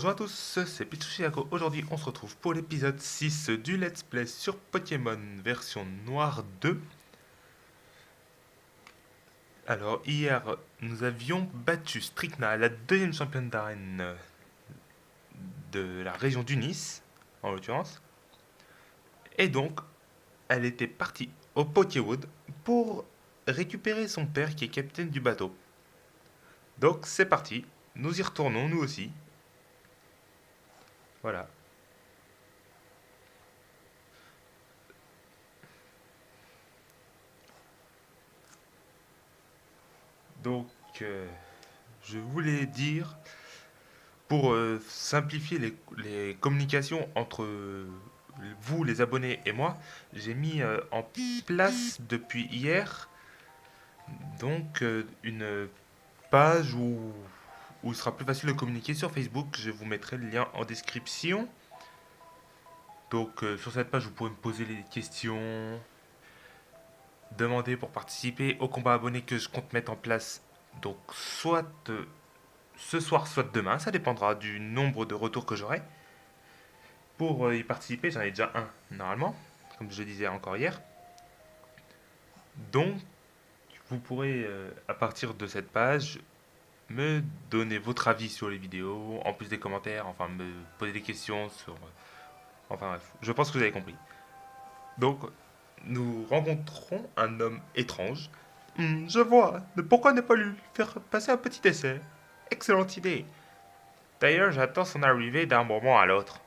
Bonjour à tous, c'est Pichuchiako. Aujourd'hui, on se retrouve pour l'épisode 6 du Let's Play sur Pokémon version Noire 2. Alors, hier, nous avions battu Strikna, la deuxième championne d'arène de la région du Nice, en l'occurrence. Et donc, elle était partie au Pokéwood pour récupérer son père qui est capitaine du bateau. Donc, c'est parti, nous y retournons, nous aussi. Voilà. Donc, je voulais dire, pour simplifier les communications entre vous, les abonnés, et moi, j'ai mis en place depuis hier donc une page où il sera plus facile de communiquer sur Facebook. Je vous mettrai le lien en description. Donc sur cette page, vous pourrez me poser les questions, demander pour participer au combat abonné que je compte mettre en place. Donc soit ce soir, soit demain, ça dépendra du nombre de retours que j'aurai. Pour y participer, j'en ai déjà un normalement, comme je le disais encore hier. Donc, vous pourrez, à partir de cette page, me donner votre avis sur les vidéos, en plus des commentaires, enfin me poser des questions sur... Enfin bref, je pense que vous avez compris. Donc, nous rencontrons un homme étrange. Je vois, pourquoi ne pas lui faire passer un petit essai? Excellente idée. D'ailleurs, j'attends son arrivée d'un moment à l'autre.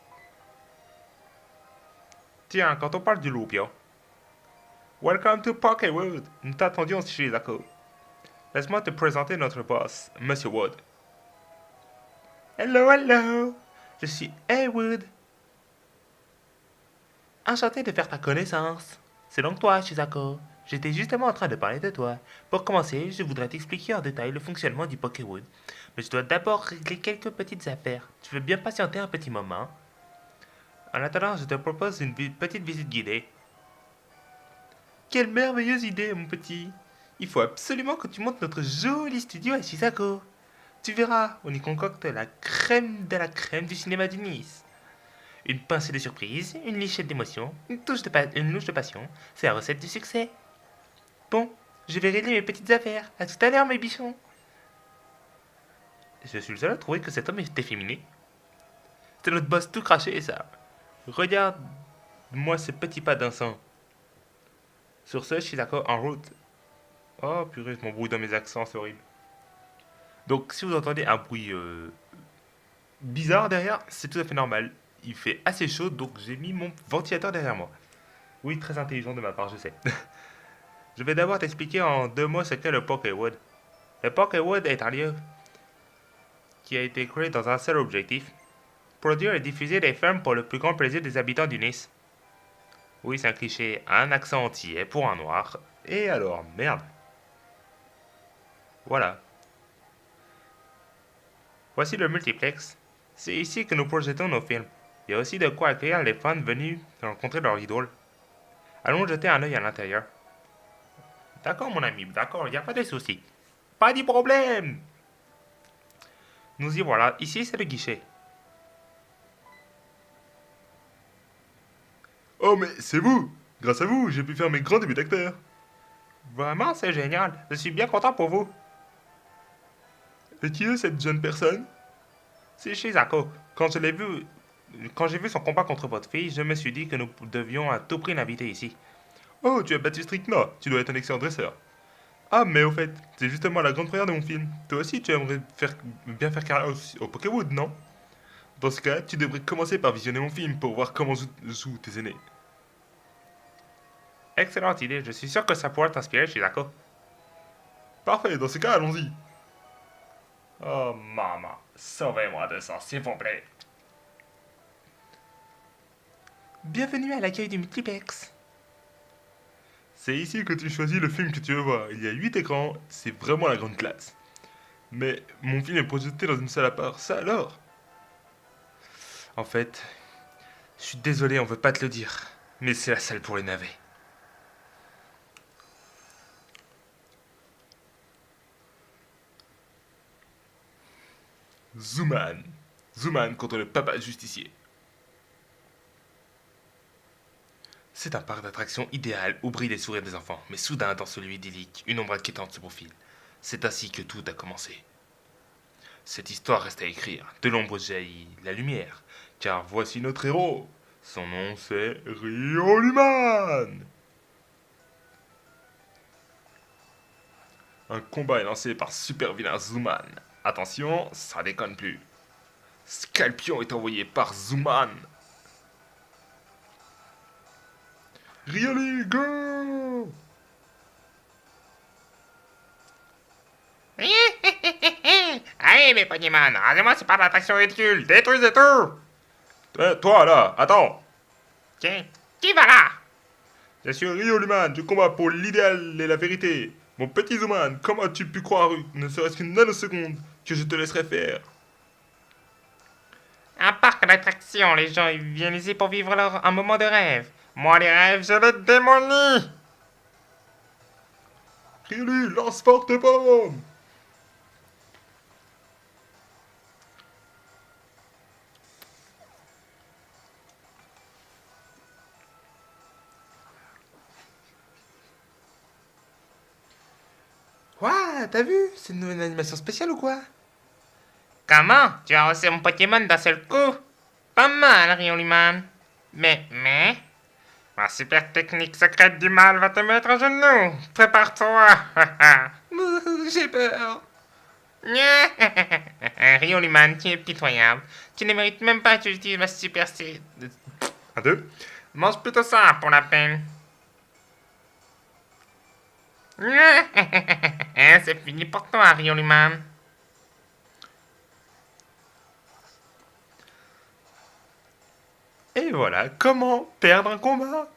Tiens, quand on parle du Loupio, Welcome to Pokéwood. Nous t'attendions chez Zako. Laisse-moi te présenter notre boss, Monsieur Wood. Hello, hello. Je suis Heywood. Enchanté de faire ta connaissance. C'est donc toi, Shizako. J'étais justement en train de parler de toi. Pour commencer, je voudrais t'expliquer en détail le fonctionnement du Pokéwood. Mais je dois d'abord régler quelques petites affaires. Tu veux bien patienter un petit moment? En attendant, je te propose une petite visite guidée. Quelle merveilleuse idée, mon petit. Il faut absolument que tu montes notre joli studio à Shizako. Tu verras, on y concocte la crème de la crème du cinéma du Nice. Une pincée de surprise, une lichette d'émotion, une louche de passion, c'est la recette du succès. Bon, je vais régler mes petites affaires. À tout à l'heure, mes bichons. Je suis le seul à trouver que cet homme est efféminé. C'est notre boss tout craché, ça. Regarde-moi ce petit pas d'encens. Sur ce, je suis d'accord en route. Oh purée, je m'embrouille dans mes accents, c'est horrible. Donc, si vous entendez un bruit bizarre derrière, c'est tout à fait normal. Il fait assez chaud, donc j'ai mis mon ventilateur derrière moi. Oui, très intelligent de ma part, je sais. Je vais d'abord t'expliquer en deux mots ce qu'est le Pokéwood. Le Pokéwood est un lieu qui a été créé dans un seul objectif, produire et diffuser des films pour le plus grand plaisir des habitants du Nice. Oui, c'est un cliché, un accent entier pour un noir. Et alors, merde. Voilà. Voici le multiplex. C'est ici que nous projetons nos films. Il y a aussi de quoi accueillir les fans venus rencontrer leur idole. Allons jeter un œil à l'intérieur. D'accord, mon ami, d'accord, il n'y a pas de souci. Pas de problème. Nous y voilà, ici c'est le guichet. Oh, mais c'est vous! Grâce à vous, j'ai pu faire mes grands débuts d'acteur. Vraiment, c'est génial. Je suis bien content pour vous. Et qui est cette jeune personne? C'est Shizako. Quand j'ai vu son combat contre votre fille, je me suis dit que nous devions à tout prix l'inviter ici. Oh, tu as battu Strictna, tu dois être un excellent dresseur. Ah, mais au fait, c'est justement la grande première de mon film. Toi aussi, tu aimerais bien faire carrière au Pokéwood, non? Dans ce cas, tu devrais commencer par visionner mon film pour voir comment jouent tes aînés. Excellente idée, je suis sûr que ça pourrait t'inspirer, Shizako. Parfait, dans ce cas, allons-y. Oh, maman, sauvez-moi de ça, s'il vous plaît. Bienvenue à l'accueil du multiplex. C'est ici que tu choisis le film que tu veux voir. Il y a 8 écrans, c'est vraiment la grande classe. Mais mon film est projeté dans une salle à part, ça alors? En fait, je suis désolé, on veut pas te le dire, mais c'est la salle pour les navets. Zooman. Zooman contre le papa justicier. C'est un parc d'attractions idéal où brillent les sourires des enfants, mais soudain, dans celui idyllique, une ombre inquiétante se profile. C'est ainsi que tout a commencé. Cette histoire reste à écrire. De l'ombre jaillit la lumière, car voici notre héros. Son nom c'est Rioluman. Un combat est lancé par super vilain Zooman. Attention, ça déconne plus. Scalpion est envoyé par Zooman. Rioli, go! Allez, mes Pokémon, rendez-moi ce parc d'attraction ridicule, détruisez tout! Toi là, attends! Qui va là? Je suis Rioluman, je combats pour l'idéal et la vérité. Mon petit Zooman, comment as-tu pu croire, ne serait-ce qu'une nanoseconde, que je te laisserais faire? Un parc d'attractions, les gens ils viennent ici pour vivre un moment de rêve. Moi, les rêves, je les démolis! Riolu, lance forte bombe! Ouah, t'as vu? C'est une nouvelle animation spéciale ou quoi? Comment? Tu as reçu mon Pokémon d'un seul coup? Pas mal, Rioluman. Mais, ma super technique secrète du mal va te mettre à genoux. Prépare-toi. J'ai peur. Rioluman, tu es pitoyable. Tu ne mérites même pas que j'utilise ma super... Un, deux. Mange plutôt ça pour la peine. C'est fini pour toi, Rioluman. Et voilà, comment perdre un combat?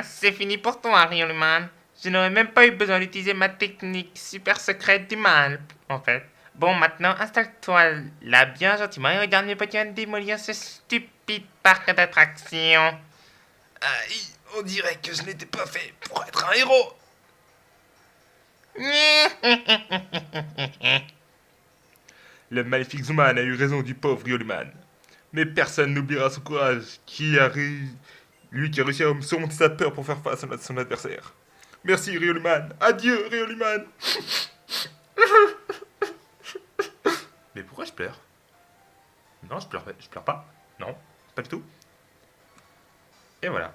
C'est fini pour toi, Rioluman. Je n'aurais même pas eu besoin d'utiliser ma technique super secrète du mal, en fait. Bon, maintenant, installe-toi là bien gentiment et regarde mes Pokémon démolir ce stupide parc d'attractions. Aïe, on dirait que je n'étais pas fait pour être un héros. Le maléfique Zooman a eu raison du pauvre Rioluman. Mais personne n'oubliera son courage, lui qui a réussi à surmonter sa peur pour faire face à son adversaire. Merci Rioluman. Adieu Rioluman. Mais pourquoi je pleure? Non, je pleure pas. Non, pas du tout. Et voilà.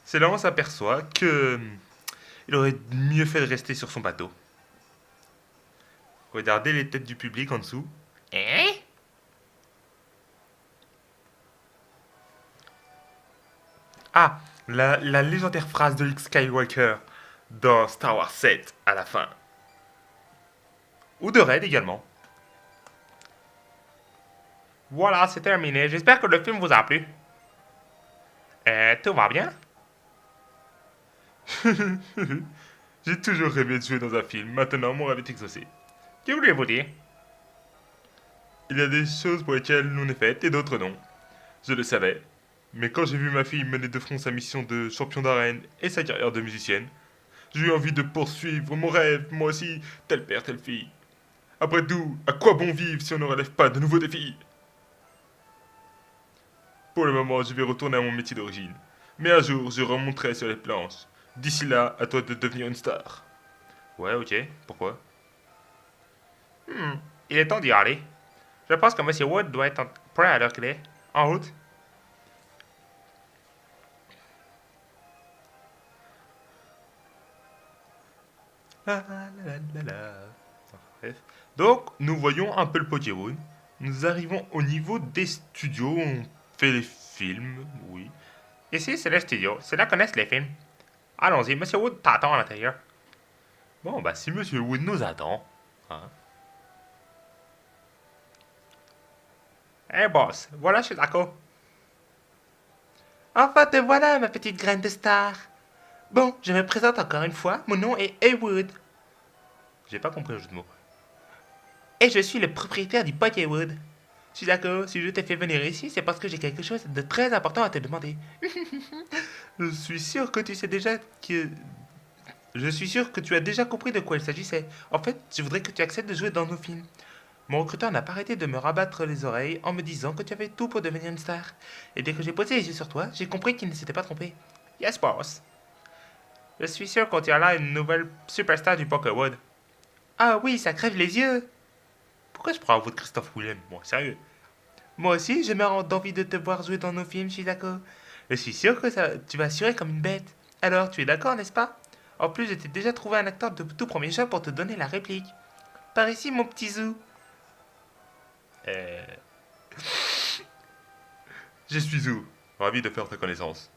C'est là où on s'aperçoit que il aurait mieux fait de rester sur son bateau. Regardez les têtes du public en dessous. Hein? Ah, la légendaire phrase de Luke Skywalker dans Star Wars 7 à la fin. Ou de Red également. Voilà, c'est terminé. J'espère que le film vous a plu. Tout va bien? J'ai toujours rêvé de jouer dans un film. Maintenant, mon rêve est exaucé. Que voulez-vous dire? Il y a des choses pour lesquelles on est fait et d'autres non. Je le savais. Mais quand j'ai vu ma fille mener de front sa mission de champion d'arène et sa carrière de musicienne, j'ai eu envie de poursuivre mon rêve, moi aussi, tel père, telle fille. Après tout, à quoi bon vivre si on ne relève pas de nouveaux défis? Pour le moment, je vais retourner à mon métier d'origine. Mais un jour, je remonterai sur les planches. D'ici là, à toi de devenir une star. Ouais, ok. Pourquoi? Il est temps d'y aller. Je pense que Monsieur Wood doit être prêt à l'heure qu'il est. En route. La, la, la, la. Bref. Donc, nous voyons un peu le Pokémon. Nous arrivons au niveau des studios où on fait les films, oui. Ici, c'est le studio. C'est là qu'on laisse les films. Allons-y, Monsieur Wood t'attend à l'intérieur. Bon, bah si Monsieur Wood nous attend, hein. Hey boss, voilà, je suis d'accord. Enfin, te voilà, ma petite graine de star. Bon, je me présente encore une fois. Mon nom est Heywood. J'ai pas compris le jeu de mots. Et je suis le propriétaire du Pokéwood. Je suis d'accord, si je t'ai fait venir ici, c'est parce que j'ai quelque chose de très important à te demander. Je suis sûr que tu sais déjà que Je suis sûr que tu as déjà compris de quoi il s'agissait. En fait, je voudrais que tu acceptes de jouer dans nos films. Mon recruteur n'a pas arrêté de me rabattre les oreilles en me disant que tu avais tout pour devenir une star. Et dès que j'ai posé les yeux sur toi, j'ai compris qu'il ne s'était pas trompé. Yes, boss. Je suis sûr qu'on tient là une nouvelle superstar du Pokéwood. Ah oui, ça crève les yeux. Pourquoi je prends la voix de Christophe Willem? Moi, sérieux. Moi aussi, j'ai marre d'envie de te voir jouer dans nos films, Shizako. Je suis sûr que tu vas assurer comme une bête. Alors, tu es d'accord, n'est-ce pas? En plus, je t'ai déjà trouvé un acteur de tout premier choix pour te donner la réplique. Par ici, mon petit Zou. Euh... Je suis Zou. Ravi de faire ta connaissance.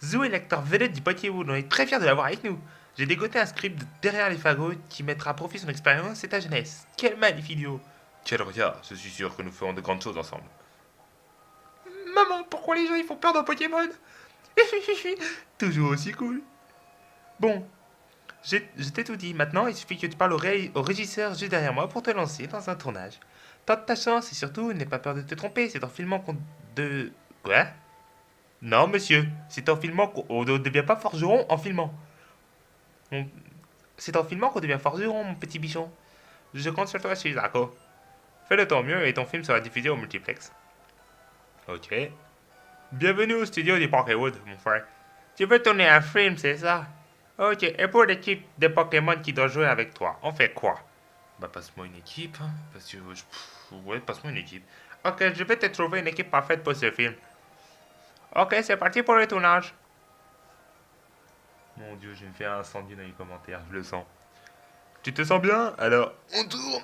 Zou est l'acteur vedette du Pokéwood, on est très fiers de l'avoir avec nous. J'ai dégoté un script de derrière les fagots qui mettra à profit son expérience et ta jeunesse. Quel magnifique duo. Quel regard, je suis sûr que nous ferons de grandes choses ensemble. Maman, pourquoi les gens ils font peur dans Pokémon? Toujours aussi cool. Bon, je t'ai tout dit. Maintenant, il suffit que tu parles au régisseur juste derrière moi pour te lancer dans un tournage. Tente ta chance et surtout, n'aie pas peur de te tromper. C'est en filmant qu'on de... Quoi? Non, monsieur. C'est en filmant qu'on ne devient pas forgeron en filmant. C'est en filmant qu'on devient forgeron, mon petit bichon. Je compte sur toi, Shizako. Fais de ton mieux et ton film sera diffusé au multiplex. Ok. Bienvenue au studio du Pokéwood, mon frère. Tu veux tourner un film, c'est ça? Ok, et pour l'équipe de Pokémon qui doit jouer avec toi, on fait quoi? Bah passe-moi une équipe, hein, parce que ouais, passe-moi une équipe. Ok, je vais te trouver une équipe parfaite pour ce film. Ok, c'est parti pour le tournage. Mon dieu, je vais me faire incendier dans les commentaires, je le sens. Tu te sens bien? Alors, on tourne.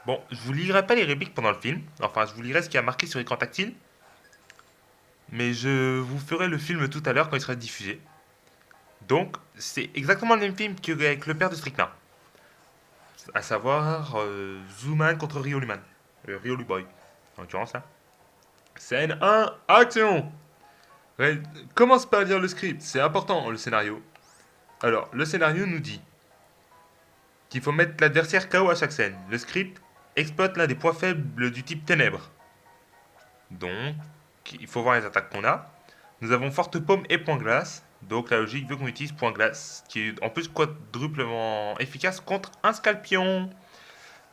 Bon, je vous lirai pas les répliques pendant le film. Enfin, je vous lirai ce qui a marqué sur l'écran tactile. Mais je vous ferai le film tout à l'heure quand il sera diffusé. Donc, c'est exactement le même film qu'avec le père de Strychnine. À savoir Zooman contre Rioluman. Rioluboy, en l'occurrence là. Scène 1, action. Commence par lire le script, c'est important le scénario. Alors, le scénario nous dit qu'il faut mettre l'adversaire KO à chaque scène. Le script exploite l'un des points faibles du type ténèbres. Donc, il faut voir les attaques qu'on a. Nous avons forte paume et point glace. Donc la logique veut qu'on utilise point glace, qui est en plus quadruplement efficace contre un Scalpion.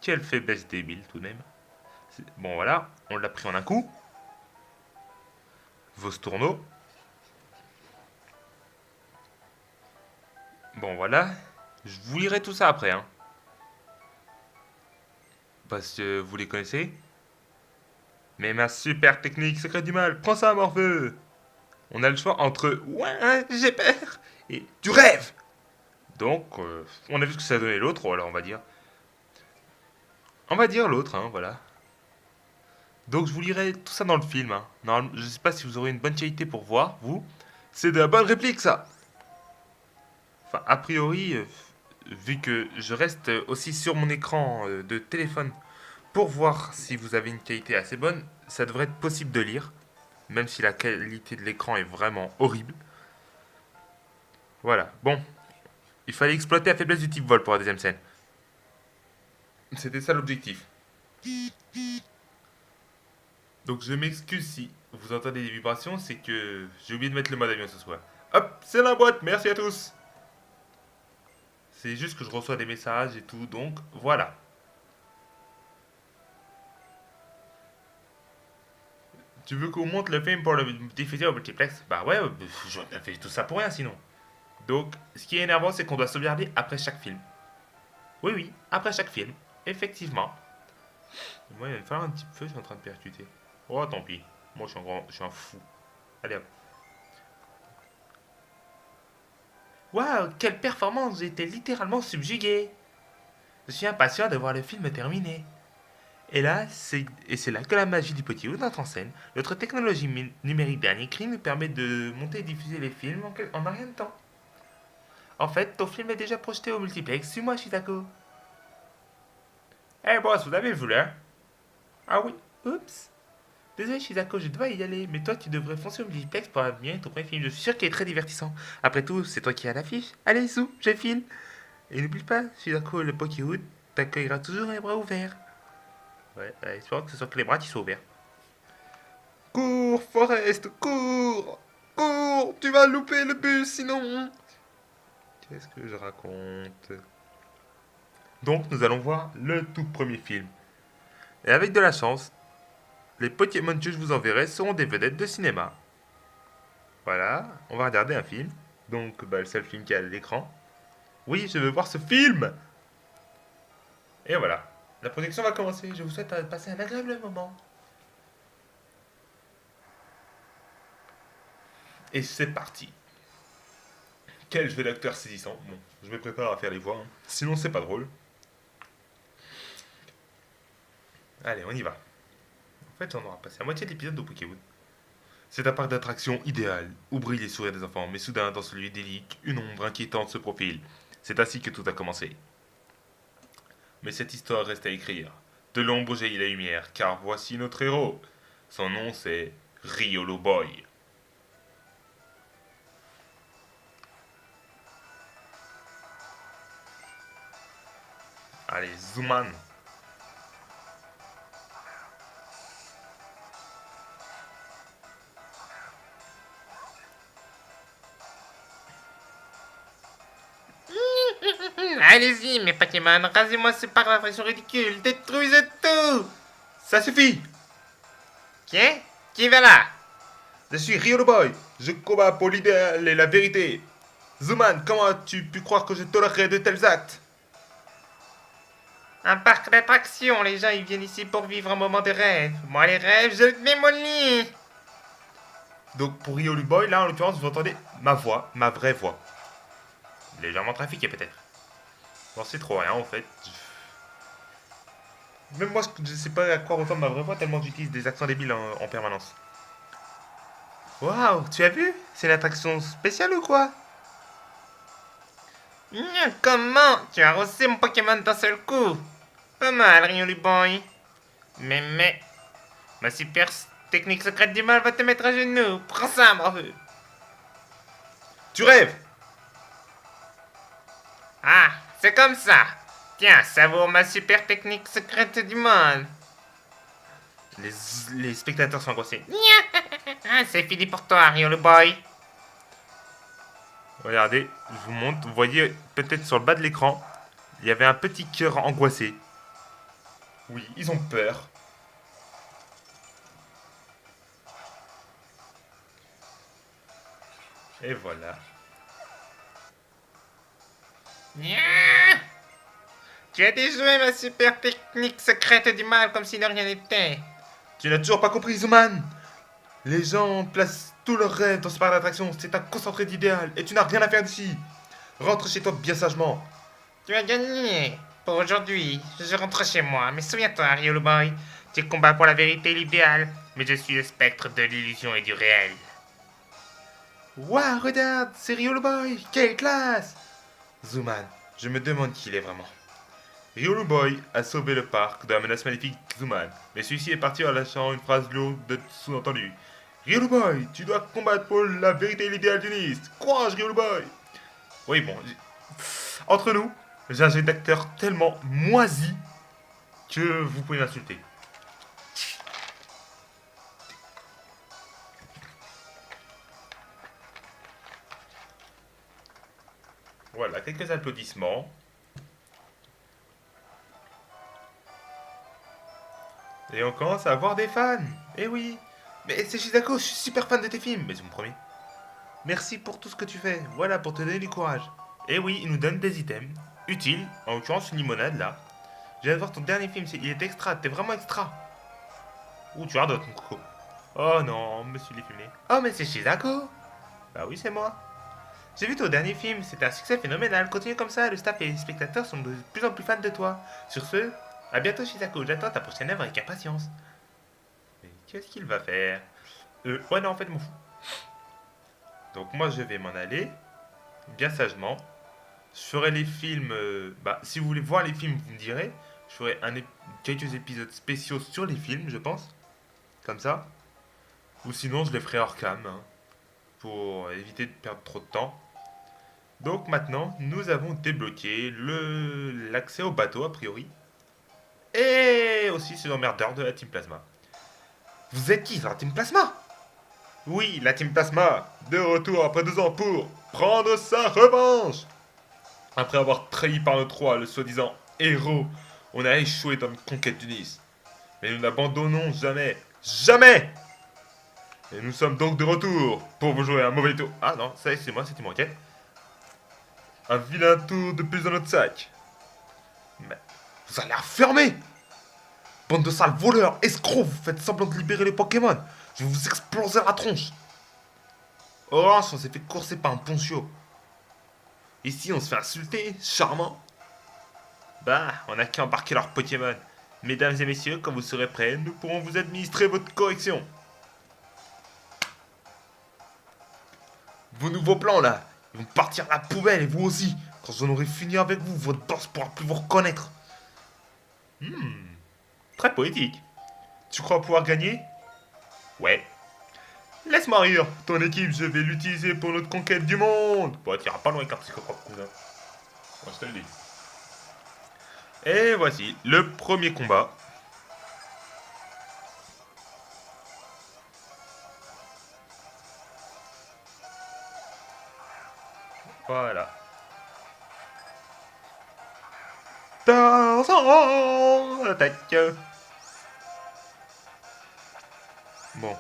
Quelle faiblesse débile tout de même. Bon voilà, on l'a pris en un coup. Vos tourneaux. Bon voilà, je vous lirai tout ça après. Hein. Parce que vous les connaissez. Mais ma super technique secrète du mal, prends ça Morpheu. On a le choix entre ouais, j'ai peur et tu rêves. Donc, on a vu ce que ça donnait l'autre, alors on va dire. On va dire l'autre, hein, voilà. Donc je vous lirai tout ça dans le film. Hein. Normalement, je sais pas si vous aurez une bonne qualité pour voir, vous. C'est de la bonne réplique, ça. Enfin, a priori, vu que je reste aussi sur mon écran de téléphone pour voir si vous avez une qualité assez bonne, ça devrait être possible de lire. Même si la qualité de l'écran est vraiment horrible. Voilà, bon. Il fallait exploiter la faiblesse du type vol pour la deuxième scène. C'était ça l'objectif. Donc je m'excuse si vous entendez des vibrations, c'est que j'ai oublié de mettre le mode avion ce soir. Hop, c'est la boîte, merci à tous. C'est juste que je reçois des messages et tout, donc voilà. Tu veux qu'on monte le film pour le diffuser au multiplex? Bah ouais, j'aurais bien fait tout ça pour rien sinon. Donc, ce qui est énervant, c'est qu'on doit sauvegarder après chaque film. Oui, oui, après chaque film, effectivement. Moi, il va me falloir un petit feu, je suis en train de percuter. Oh, tant pis. Moi, je suis un fou. Allez hop. Waouh, quelle performance! J'ai été littéralement subjugué. Je suis impatient de voir le film terminé. Et là, c'est là que la magie du petit Hood entre en scène. Notre technologie numérique dernier cri nous permet de monter et diffuser les films en un rien de temps. En fait, ton film est déjà projeté au multiplex. Suis-moi, Shizako. Eh boss, vous avez vu là? Ah oui, oups. Désolé, Shizako, je dois y aller, mais toi, tu devrais foncer au multiplex pour admirer ton premier film. Je suis sûr qu'il est très divertissant. Après tout, c'est toi qui as l'affiche. Allez, Sou, je file. Et n'oublie pas, Shizako, le Pokéwood t'accueillera toujours les bras ouverts. Ouais, espérons que ce soit que les bras qui soient ouverts. Cours, Forest, cours! Cours! Tu vas louper le bus sinon! Qu'est-ce que je raconte? Donc, nous allons voir le tout premier film. Et avec de la chance, les Pokémon que je vous enverrai seront des vedettes de cinéma. Voilà, on va regarder un film. Donc, le seul film qui est à l'écran. Oui, je veux voir ce film! Et voilà, la projection va commencer. Je vous souhaite passer un agréable moment. Et c'est parti. Quel jeu d'acteur saisissant. Bon, je me prépare à faire les voix, hein. Sinon c'est pas drôle. Allez, on y va. En fait, j'en aurai passé la moitié de l'épisode de Pokéwood. C'est un parc d'attractions idéal, où brillent les sourires des enfants, mais soudain, dans celui idyllique, une ombre inquiétante se profile. C'est ainsi que tout a commencé. Mais cette histoire reste à écrire. De l'ombre jaillit la lumière, car voici notre héros. Son nom c'est Riolo Boy. Allez, zoom in. Allez-y, mes Pokémon, rasez-moi ce parc d'attractions ridicule, détruisez tout! Ça suffit! Qui va là? Je suis Riolo Boy. Je combats pour l'idéal et la vérité. Zuman, comment as-tu pu croire que je tolérerais de tels actes? Un parc d'attractions, les gens ils viennent ici pour vivre un moment de rêve. Moi les rêves, je les démolis! Donc pour Riolu Boy, là en l'occurrence, vous entendez ma voix, ma vraie voix. Légèrement trafiquée peut-être. Non, c'est trop rien en fait. Même moi, je sais pas à quoi ressemble ma vraie voix tellement j'utilise des accents débiles en permanence. Waouh, tu as vu? C'est une attraction spéciale ou quoi? Comment? Tu as rossé mon Pokémon d'un seul coup? Pas mal, Riolu Boy. Mais, ma super technique secrète du mal va te mettre à genoux. Prends ça, morveux. Tu rêves! Ah, c'est comme ça. Tiens, savoure ma super technique secrète du mal. Les spectateurs sont angoissés. Ah, c'est fini pour toi, Riolu Boy. Regardez, je vous montre, vous voyez peut-être sur le bas de l'écran, il y avait un petit cœur angoissé. Oui, ils ont peur. Et voilà. Tu as déjoué ma super technique secrète du mal comme si de rien n'était. Tu n'as toujours pas compris, Zuman. Les gens placent tous leurs rêves dans ce parc d'attractions. C'est un concentré d'idéal et tu n'as rien à faire d'ici. Rentre chez toi bien sagement. Tu as gagné. Pour aujourd'hui, je rentre chez moi. Mais souviens-toi, Riolu Boy, tu combats pour la vérité et l'idéal, mais je suis le spectre de l'illusion et du réel. Waouh, regarde, c'est Riolo Boy. Quelle classe. Zuman, je me demande qui il est vraiment. Riolu Boy a sauvé le parc de la menace maléfique Zuman, mais celui-ci est parti en lâchant une phrase lourde de sous-entendu. Riolu Boy, tu dois combattre pour la vérité et l'idéal du Nist. Courage, Riolu Boy. Oui, bon, entre nous, j'ai un jeu d'acteur tellement moisi que vous pouvez m'insulter. Voilà, quelques applaudissements. Et on commence à avoir des fans. Eh oui. Mais c'est Shizako, je suis super fan de tes films. Mais c'est mon premier. Merci pour tout ce que tu fais. Voilà, pour te donner du courage. Eh oui, il nous donne des items utiles. En l'occurrence, une limonade là. Je viens de voir ton dernier film. Il est extra. T'es vraiment extra. Ouh, tu radotes mon coco. Oh non, monsieur les filmé. Oh, mais c'est Shizako. Bah oui, c'est moi. J'ai vu ton dernier film. C'était un succès phénoménal. Continue comme ça. Le staff et les spectateurs sont de plus en plus fans de toi. Sur ce, à bientôt Shizako. J'attends ta prochaine œuvre avec impatience. Mais qu'est-ce qu'il va faire? Ouais, non, en fait, je m'en fous. Donc moi je vais m'en aller, bien sagement. Je ferai les films, si vous voulez voir les films, vous me direz. Je ferai quelques épisodes spéciaux sur les films, je pense. Comme ça. Ou sinon je les ferai hors cam, hein, pour éviter de perdre trop de temps. Donc maintenant, nous avons débloqué l'accès au bateau, a priori. Et aussi ce emmerdeur de la Team Plasma. Vous êtes qui dans la Team Plasma? Oui, la Team Plasma, de retour après 2 ans pour prendre sa revanche. Après avoir trahi par notre roi, le soi-disant héros, on a échoué dans notre conquête du Nice. Mais nous n'abandonnons jamais. Jamais! Et nous sommes donc de retour pour vous jouer un mauvais tour. Ah non, ça y est, c'est moi, c'était mon quête. Un vilain tour de plus dans notre sac. Mais vous allez la fermer! Bande de sales voleurs, escrocs, vous faites semblant de libérer les Pokémon. Je vais vous exploser la tronche. Orange, on s'est fait courser par un poncio. Ici, on se fait insulter, charmant. Bah, on a qu'à embarquer leurs Pokémon. Mesdames et messieurs, quand vous serez prêts, nous pourrons vous administrer votre correction. Vos nouveaux plans, là, ils vont partir à la poubelle, et vous aussi. Quand j'en aurai fini avec vous, votre boss pourra plus vous reconnaître. Très poétique. Tu crois pouvoir gagner? Ouais. Laisse-moi rire. Ton équipe, je vais l'utiliser pour notre conquête du monde. Bon, t'iras pas loin avec un psychopathe, cousin. Moi, je te le dis. Et voici le premier combat. Voilà. Tarzan, attaque. Bon.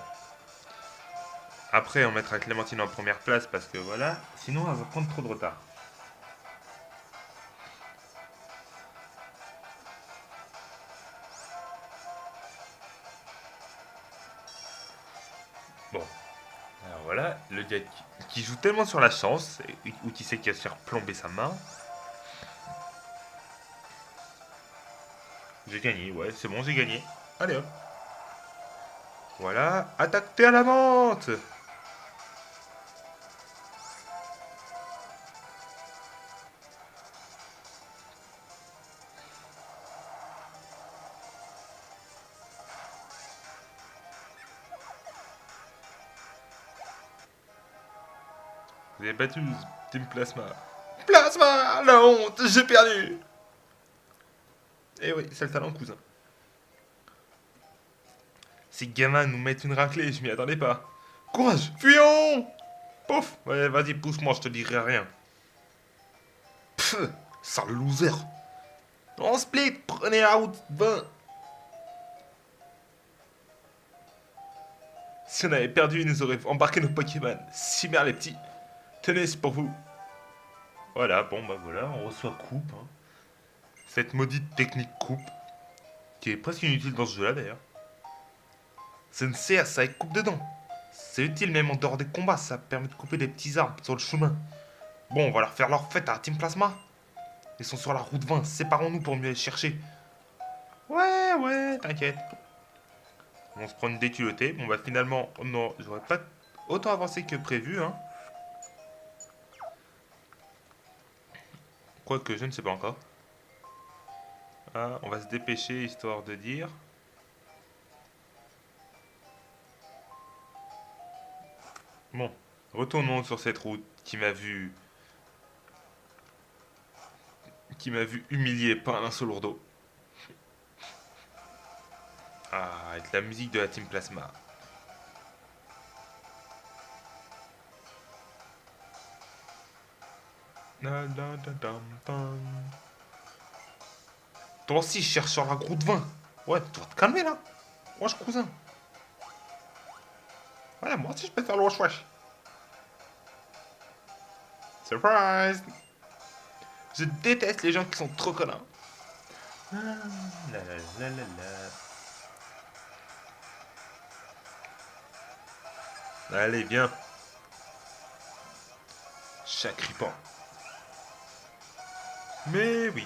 Après, on mettra Clémentine en première place parce que voilà. Sinon, elle va prendre trop de retard. Bon. Alors voilà, le gars qui joue tellement sur la chance, ou qui sait qu'il va se faire plomber sa main. J'ai gagné, ouais, c'est bon, j'ai gagné. Allez hop. Voilà, attaque-t'es à la menthe. Vous avez battu Team Plasma. Plasma, la honte, j'ai perdu. Eh oui, c'est le talent, cousin. Ces gamins nous mettent une raclée, je m'y attendais pas. Courage, fuyons. Pouf, ouais, vas-y, pousse-moi, je te dirai rien. Pfff, sale loser. En split, prenez la route 20. Si on avait perdu, ils nous auraient embarqué nos Pokémon. Si bien les petits. Tenez, c'est pour vous. Voilà, bon bah voilà, on reçoit coupe. Hein. Cette maudite technique coupe, qui est presque inutile dans ce jeu-là d'ailleurs. C'est une CS avec coupe dedans. C'est utile même en dehors des combats, ça permet de couper des petits arbres sur le chemin. Bon, on va leur faire leur fête à Team Plasma. Ils sont sur la route 20, séparons-nous pour mieux les chercher. Ouais, ouais, t'inquiète. On se prend une déculottée. Bon bah finalement, non, j'aurais pas autant avancé que prévu, hein. Quoique, je ne sais pas encore. Ah, on va se dépêcher histoire de dire. Bon, retournons sur cette route qui m'a vu humilié par un seul lourdeau. Ah, avec la musique de la Team Plasma. Toi aussi, je cherche sur la route 20. Ouais, tu vas te calmer là. Wesh, cousin. Ouais, moi aussi, je peux faire le wesh. Surprise! Je déteste les gens qui sont trop connards. Ah, la la la la la. Allez, viens. Chacripant. Mais oui.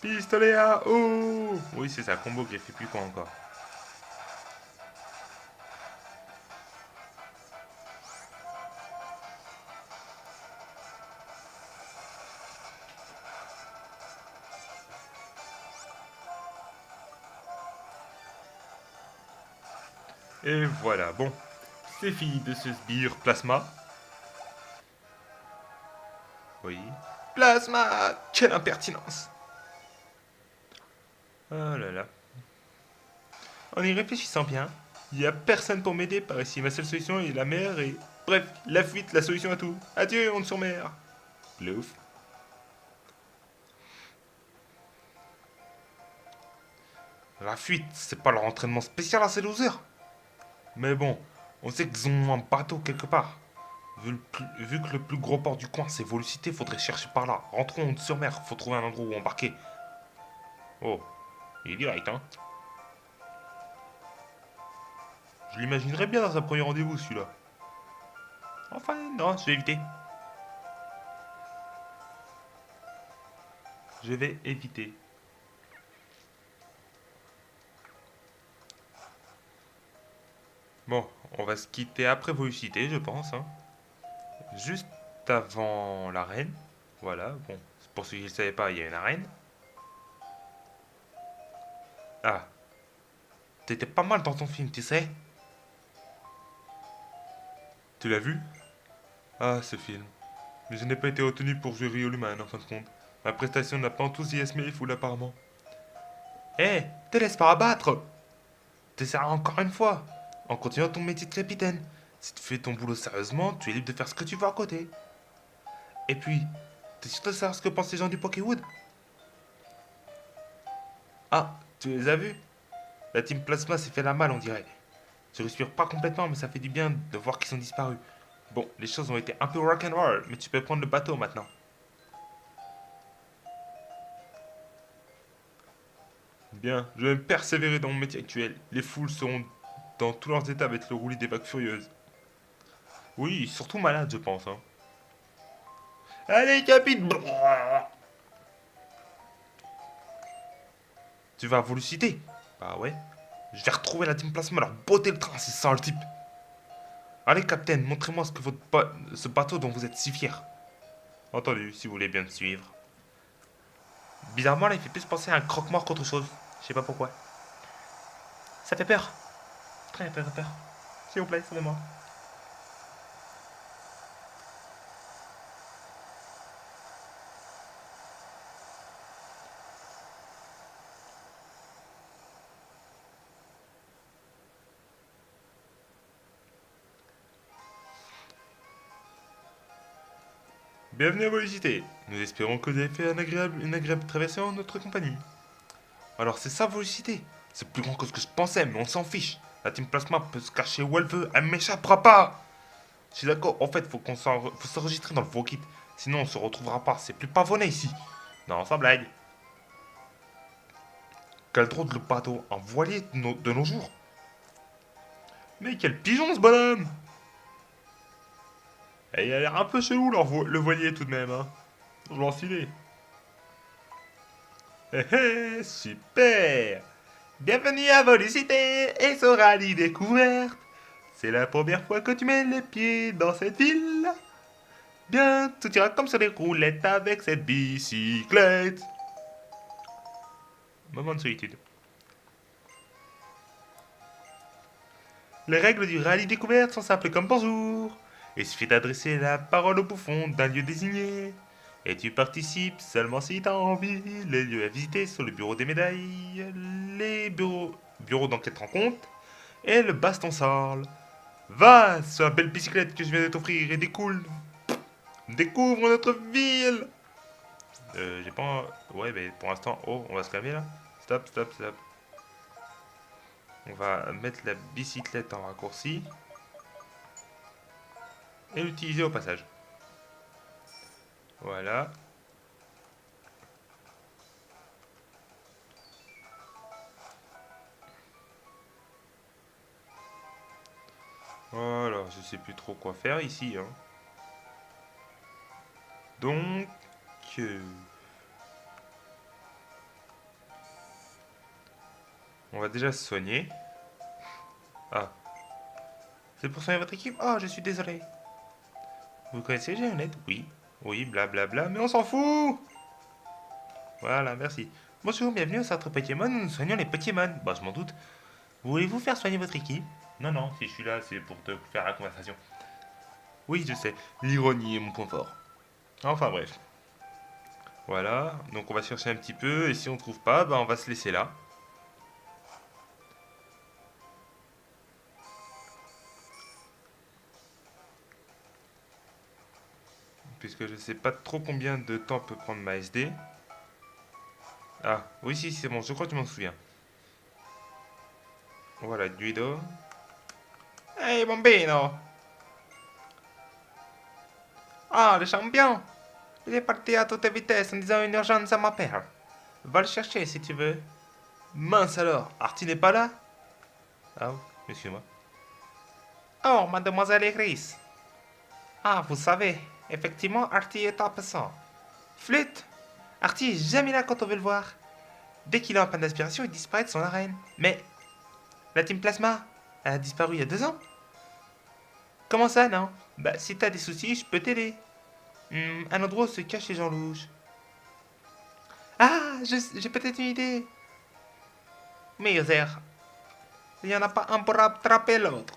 Pistolet à eau. Oui, c'est ça, combo que j'ai fait plus quoi encore. Et voilà, bon. C'est fini de ce sbire plasma. Oui. Plasma! Quelle impertinence! Oh là là. En y réfléchissant bien, il n'y a personne pour m'aider par ici. Ma seule solution est la mer et... Bref, la fuite, la solution à tout. Adieu, on sur mer. Plouf. La fuite, c'est pas leur entraînement spécial à ces losers. Mais bon, on sait qu'ils ont un bateau quelque part. Vu que le plus gros port du coin c'est Volucité, faudrait chercher par là. Rentrons sur mer, faut trouver un endroit où embarquer. Oh, il est direct, hein. Je l'imaginerais bien dans un premier rendez-vous, celui-là. Enfin, non, je vais éviter. Je vais éviter. Bon, on va se quitter après Volucité, je pense, hein. Juste avant l'arène. Voilà, bon, pour ceux qui ne le savaient pas, il y a une arène. Ah, t'étais pas mal dans ton film, tu sais. Tu l'as vu? Ah, ce film. Mais je n'ai pas été retenu pour jouer Rio Luman, en fin de compte. Ma prestation n'a pas enthousiasmé les foules, apparemment. Hé, te laisse pas abattre! T'essaieras encore une fois, en continuant ton métier de capitaine. Si tu fais ton boulot sérieusement, tu es libre de faire ce que tu veux à côté. Et puis, t'es sûr de savoir ce que pensent les gens du Pokéwood? Ah, tu les as vus? La team Plasma s'est fait la malle, on dirait. Je respire pas complètement, mais ça fait du bien de voir qu'ils sont disparus. Bon, les choses ont été un peu rock'n'roll, mais tu peux prendre le bateau maintenant. Bien, je vais persévérer dans mon métier actuel. Les foules seront dans tous leurs états avec le roulis des vagues furieuses. Oui, surtout malade, je pense. Hein. Allez, capitaine. Tu vas vous le citer? Bah ouais. Je vais retrouver la team Plasma, leur botter le train, c'est ça le type. Allez, capitaine, montrez-moi ce bateau dont vous êtes si fier. Entendu, si vous voulez bien me suivre. Bizarrement, là, il fait plus penser à un croque-mort qu'autre chose. Je sais pas pourquoi. Ça fait peur. Très peur, peur. S'il vous plaît, sauvez-moi. Bienvenue à Volocité. Nous espérons que vous avez fait une agréable traversée en notre compagnie. Alors c'est ça Volocité. C'est plus grand que ce que je pensais, mais on s'en fiche. La team Plasma peut se cacher où elle veut, elle m'échappera pas. Je suis d'accord, en fait, faut s'enregistrer dans le Vokit. Sinon on se retrouvera pas, c'est plus pavonné ici. Non, sans blague. Quel drôle de bateau, un voilier de nos jours. Mais quel pigeon ce bonhomme. Et il a l'air un peu chelou le voilier tout de même, hein. Je vais enfiler. Hé hé, super. Bienvenue à Volocité et ce rallye découverte. C'est la première fois que tu mets les pieds dans cette ville. Bien, tout ira comme sur les roulettes avec cette bicyclette. Moment de solitude. Les règles du rallye découverte sont simples comme bonjour. Il suffit d'adresser la parole au bouffon d'un lieu désigné. Et tu participes seulement si t'as envie. Les lieux à visiter sont le bureau des médailles, les bureaux d'enquête rencontre et le baston sale. Va sur la belle bicyclette que je viens de t'offrir et découvre notre ville. J'ai pas... Ouais, mais pour l'instant... Oh, on va se calmer là. Stop, stop, stop. On va mettre la bicyclette en raccourci. Et l'utiliser au passage. Voilà. Voilà, je sais plus trop quoi faire ici. Hein. Donc... on va déjà se soigner. Ah. C'est pour soigner votre équipe? Oh, je suis désolé. Vous connaissez Géonette? Oui. Oui, blablabla, mais on s'en fout. Voilà, merci. Bonjour, bienvenue au centre Pokémon, nous soignons les Pokémon. Bah, je m'en doute. Voulez-vous faire soigner votre équipe? Non, non, si je suis là, c'est pour te faire la conversation. Oui, je sais, l'ironie est mon point fort. Enfin bref. Voilà, donc on va chercher un petit peu, et si on trouve pas, bah on va se laisser là. puisque je sais pas trop combien de temps peut prendre ma SD. Ah, oui, si, c'est bon, je crois que tu m'en souviens. Voilà, Guido. Hey, bambino! Ah, le champion! Il est parti à toute vitesse en disant une urgence à ma père. Va le chercher si tu veux. Mince alors, Artie n'est pas là? Ah, excuse-moi. Oh, mademoiselle Iris. Ah, vous savez, effectivement, Artie est absent. Flûte! Artie est jamais là quand on veut le voir. Dès qu'il est en panne d'aspiration, il disparaît de son arène. Mais la Team Plasma, elle a disparu il y a 2 ans. Comment ça, non? Bah, si t'as des soucis, je peux t'aider. Un endroit où se cachent les gens louches. Ah, j'ai peut-être une idée. Mais il n'y en a pas un pour attraper l'autre.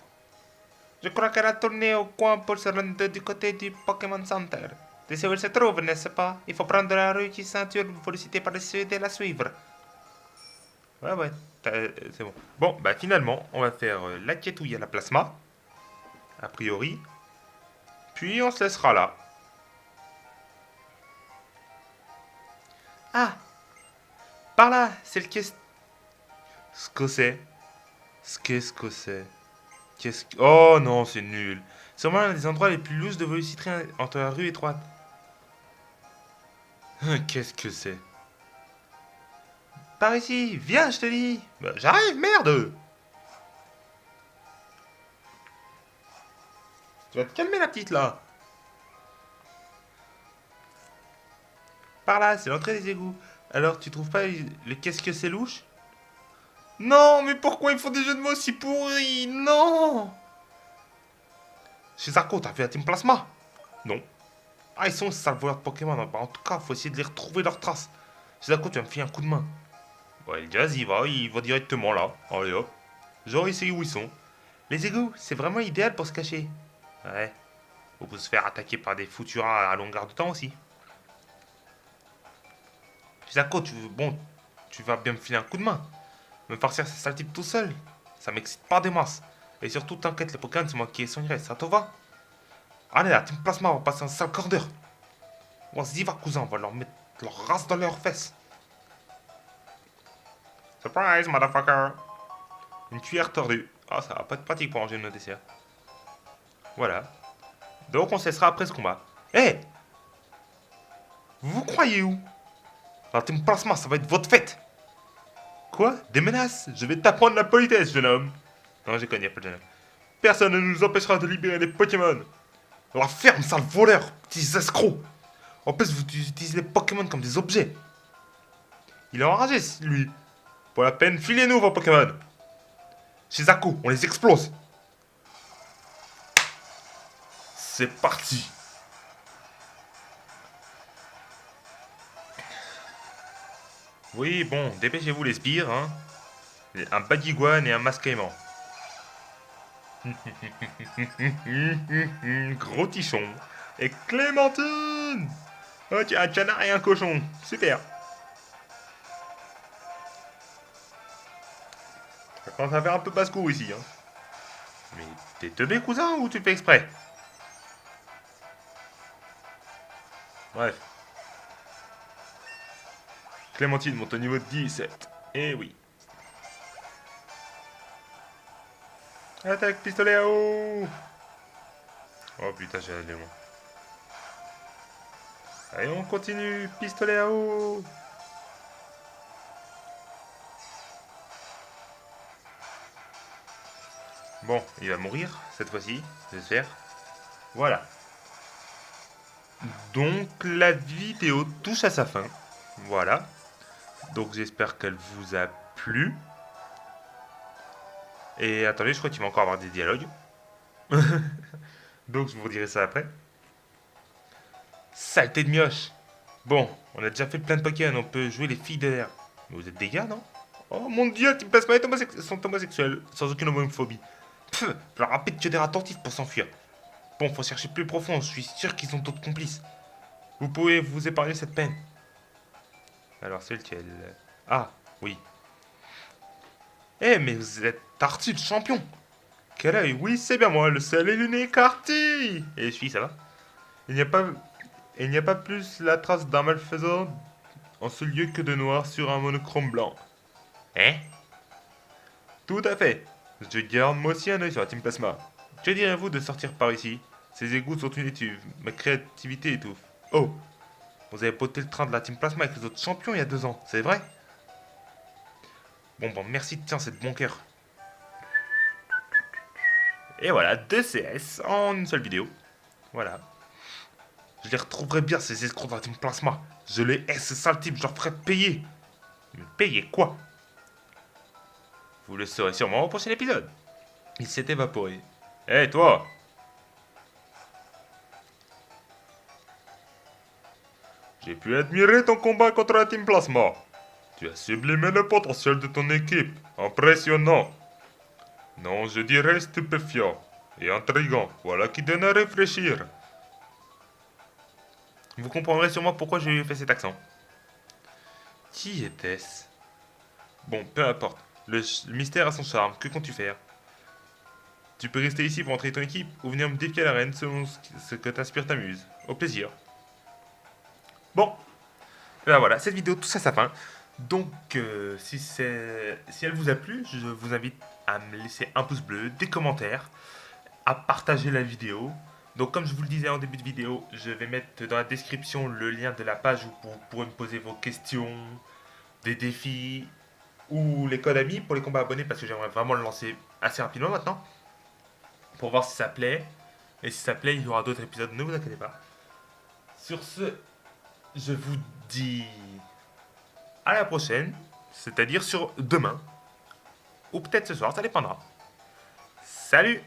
Je crois qu'elle a tourné au coin pour se rendre du côté du Pokémon Center. Tu sais où elle se trouve, n'est-ce pas? Il faut prendre la rue qui ceinture pour le citer par la suite et la suivre. Ouais, c'est bon. Bon, bah finalement, on va faire la quétouille à la plasma. A priori. Puis on se laissera là. Ah, par là, c'est le quai. Ce que c'est. Qu'est-ce que c'est? Qu'est-ce que... Oh non, c'est nul. C'est vraiment l'un des endroits les plus louches de Velocity entre la rue étroite. Qu'est-ce que c'est? Par ici, viens, je te dis. Bah, j'arrive, merde! Tu vas te calmer, la petite, là. Par là, c'est l'entrée des égouts. Alors, tu trouves pas le qu'est-ce que c'est louche? Non, mais pourquoi ils font des jeux de mots si pourris? Non! Chez Zarko, t'as vu la Team Plasma? Non. Ah, ils sont sales voleurs de Pokémon. Bah, en tout cas, faut essayer de les retrouver leurs traces. Chez Zarko, tu vas me filer un coup de main. Ouais, le gaz, il va directement là. Allez hop. Genre, il sait où ils sont. Les égouts, c'est vraiment idéal pour se cacher. Ouais. On peut se faire attaquer par des Futura à longueur de temps aussi. Chez Zarko, tu vas bien me filer un coup de main. Me farcir ces sales types tout seul, ça m'excite pas des masses. Et surtout, t'inquiète, les Pokémon, c'est moi qui ai soignerai, ça te va? Allez, la Team Plasma, on va passer un sale quart d'heure. Vas-y, va, cousin, on va leur mettre leur race dans leurs fesses. Surprise, motherfucker. Une cuillère tordue. Ah, ça va pas être pratique pour manger nos desserts. Voilà. Donc, on cessera après ce combat. Hé! Vous croyez où? La Team Plasma, ça va être votre fête. Quoi? Des menaces? Je vais t'apprendre la politesse, jeune homme. Non, j'ai connu, pas de jeune homme. Personne ne nous empêchera de libérer les Pokémon. La ferme, sale voleur, petits escrocs. En plus, vous utilisez les Pokémon comme des objets. Il est enragé, lui. Pour la peine, filez-nous vos Pokémon. Chez Zaku, on les explose. C'est parti. Oui, bon, dépêchez-vous les sbires, hein. Un Badiguan et un Masquaimant. Gros tichon. Et Clémentine. Oh tiens, un canard et un cochon. Super. Ça commence à faire un peu basse-cour ici, hein. Mais t'es teubé, cousin, ou tu le fais exprès? Bref. Clémentine monte au niveau de 17. Eh oui. Attaque, pistolet à eau. Oh putain, j'ai allé loin. Allez, on continue. Pistolet à eau. Bon, il va mourir, cette fois-ci, j'espère. Voilà. Donc, la vidéo touche à sa fin. Voilà. Donc, j'espère qu'elle vous a plu. Et attendez, je crois qu'il va encore avoir des dialogues. Donc, je vous dirai ça après. Saleté de mioche. Bon, on a déjà fait plein de Pokémon, on peut jouer les filles de l'air. Mais vous êtes des gars, non? Oh mon dieu, Team Plasma sont homosexuels, sans aucune homophobie. Pfff, plus rapide que des attentifs pour s'enfuir. Bon, faut chercher plus profond, je suis sûr qu'ils ont d'autres complices. Vous pouvez vous épargner cette peine. Alors, c'est lequel? Ah, oui. Eh, mais vous êtes Tarty, le champion. Quel œil? Oui, c'est bien moi, le seul et l'unique Artie. Et je suis, ça va? Il n'y a pas... Et il n'y a pas plus la trace d'un malfaisant en ce lieu que de noir sur un monochrome blanc. Hein? Tout à fait. Je garde moi aussi un œil sur la Team Plasma. Que direz-vous de sortir par ici? Ces égouts sont une étude. Ma créativité étouffe. Oh, Vous avez botté le train de la Team Plasma avec les autres champions il y a 2 ans, c'est vrai? Bon, merci, tiens, c'est de bon cœur. Et voilà, 2 CS en une seule vidéo. Voilà. Je les retrouverai bien, ces escrocs de la Team Plasma. Je les hais, ces sales types, je leur ferai payer. Mais payer quoi? Vous le saurez sûrement au prochain épisode. Il s'est évaporé. hé toi! J'ai pu admirer ton combat contre la Team Plasma. Tu as sublimé le potentiel de ton équipe. Impressionnant. Non, je dirais stupéfiant et intriguant. Voilà qui donne à réfléchir. Vous comprendrez sûrement pourquoi j'ai fait cet accent. Qui était-ce? Bon, peu importe. Le mystère a son charme. Que comptes-tu faire? Tu peux rester ici pour entraîner ton équipe ou venir me défier à l'arène selon ce que t'inspire ta muse. Au plaisir. Bon. Et ben voilà, cette vidéo touche à sa fin. Donc, si elle vous a plu, je vous invite à me laisser un pouce bleu, des commentaires, à partager la vidéo. Donc, comme je vous le disais en début de vidéo, je vais mettre dans la description le lien de la page où vous pourrez me poser vos questions, des défis ou les codes amis pour les combats abonnés parce que j'aimerais vraiment le lancer assez rapidement maintenant pour voir si ça plaît. Et si ça plaît, il y aura d'autres épisodes, ne vous inquiétez pas. Sur ce, je vous dis à la prochaine, c'est-à-dire sur demain, ou peut-être ce soir, ça dépendra. Salut!